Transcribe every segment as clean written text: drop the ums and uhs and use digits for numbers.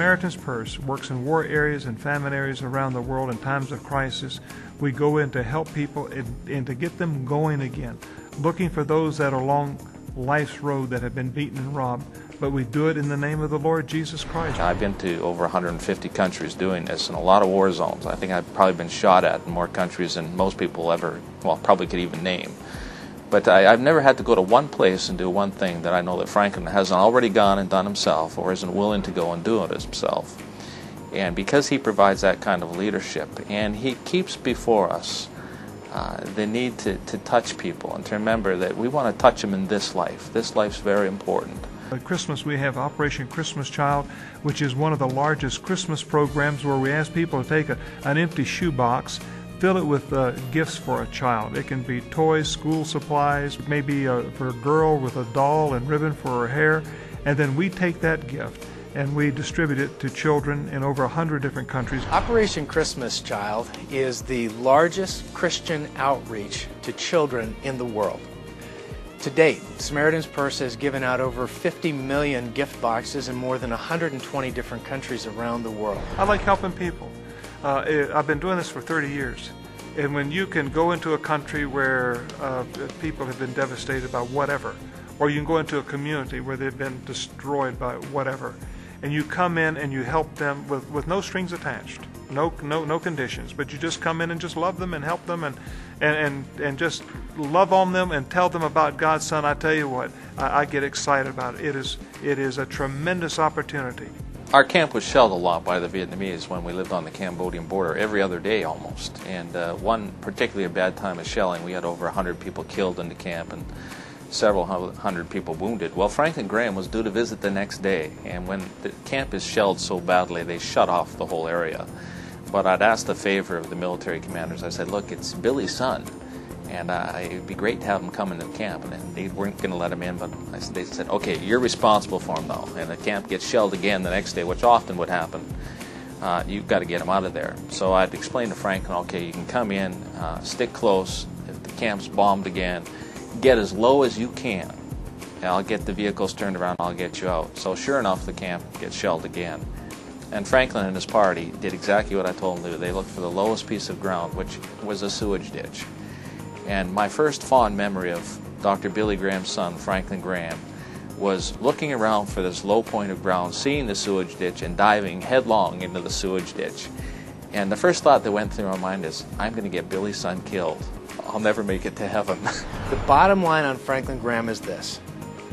Samaritan's Purse works in war areas and famine areas around the world in times of crisis. We go in to help people and to get them going again, looking for those that are along life's road that have been beaten and robbed. But we do it in the name of the Lord Jesus Christ. I've been to over 150 countries doing this in a lot of war zones. I think I've probably been shot at in more countries than most people ever, well, probably could even name. But I've never had to go to one place and do one thing that I know that Franklin hasn't already gone and done himself, or isn't willing to go and do it himself. And because he provides that kind of leadership, and he keeps before us the need to touch people and to remember that we want to touch them in this life. This life's very important. At Christmas we have Operation Christmas Child, which is one of the largest Christmas programs where we ask people to take an empty shoebox, fill it with gifts for a child. It can be toys, school supplies, maybe for a girl with a doll and ribbon for her hair, and then we take that gift and we distribute it to children in over 100 different countries. Operation Christmas Child is the largest Christian outreach to children in the world. To date, Samaritan's Purse has given out over 50 million gift boxes in more than 120 different countries around the world. I like helping people. I've been doing this for 30 years. And when you can go into a country where people have been devastated by whatever, or you can go into a community where they've been destroyed by whatever, and you come in and you help them with no strings attached, no conditions, but you just come in and just love them and help them and just love on them and tell them about God's Son. I tell you what, I get excited about it. It is a tremendous opportunity. Our camp was shelled a lot by the Vietnamese when we lived on the Cambodian border, every other day almost. And one particularly bad time of shelling, we had over 100 people killed in the camp and several hundred people wounded. Well, Franklin Graham was due to visit the next day, and when the camp is shelled so badly, they shut off the whole area. But I'd asked a favor of the military commanders. I said, look, it's Billy's son, and it'd be great to have him come into the camp. And they weren't going to let him in, but they said, okay, you're responsible for him though. And the camp gets shelled again the next day, which often would happen. You've got to get him out of there. So I'd explained to Franklin, okay, you can come in, stick close. If the camp's bombed again, get as low as you can. And I'll get the vehicles turned around, I'll get you out. So sure enough, the camp gets shelled again. And Franklin and his party did exactly what I told them to do. They looked for the lowest piece of ground, which was a sewage ditch. And my first fond memory of Dr. Billy Graham's son, Franklin Graham, was looking around for this low point of ground, seeing the sewage ditch, and diving headlong into the sewage ditch. And the first thought that went through my mind is, I'm going to get Billy's son killed. I'll never make it to heaven. The bottom line on Franklin Graham is this: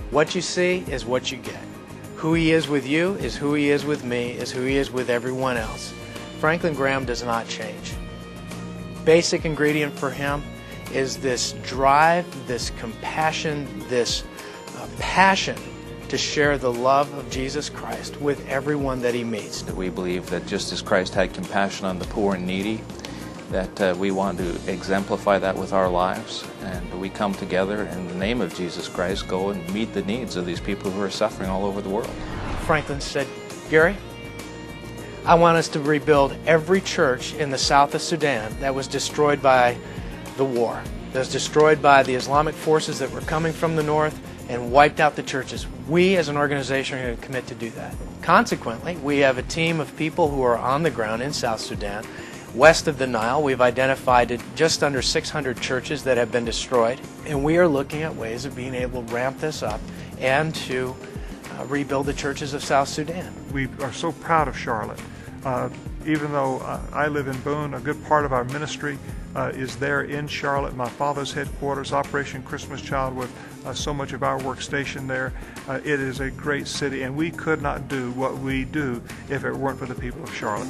what you see is what you get. Who he is with you is who he is with me, is who he is with everyone else. Franklin Graham does not change. Basic ingredient for him is this drive, this compassion, this passion to share the love of Jesus Christ with everyone that he meets. We believe that just as Christ had compassion on the poor and needy, that we want to exemplify that with our lives, and we come together in the name of Jesus Christ, go and meet the needs of these people who are suffering all over the world. Franklin said, Gary, I want us to rebuild every church in the south of Sudan that was destroyed by the war, that was destroyed by the Islamic forces that were coming from the north and wiped out the churches. We as an organization are going to commit to do that. Consequently, we have a team of people who are on the ground in South Sudan. West of the Nile, we've identified just under 600 churches that have been destroyed, and we are looking at ways of being able to ramp this up and to rebuild the churches of South Sudan. We are so proud of Charlotte. Even though I live in Boone, a good part of our ministry is there in Charlotte. My father's headquarters, Operation Christmas Child, with so much of our work stationed there. It is a great city, and we could not do what we do if it weren't for the people of Charlotte.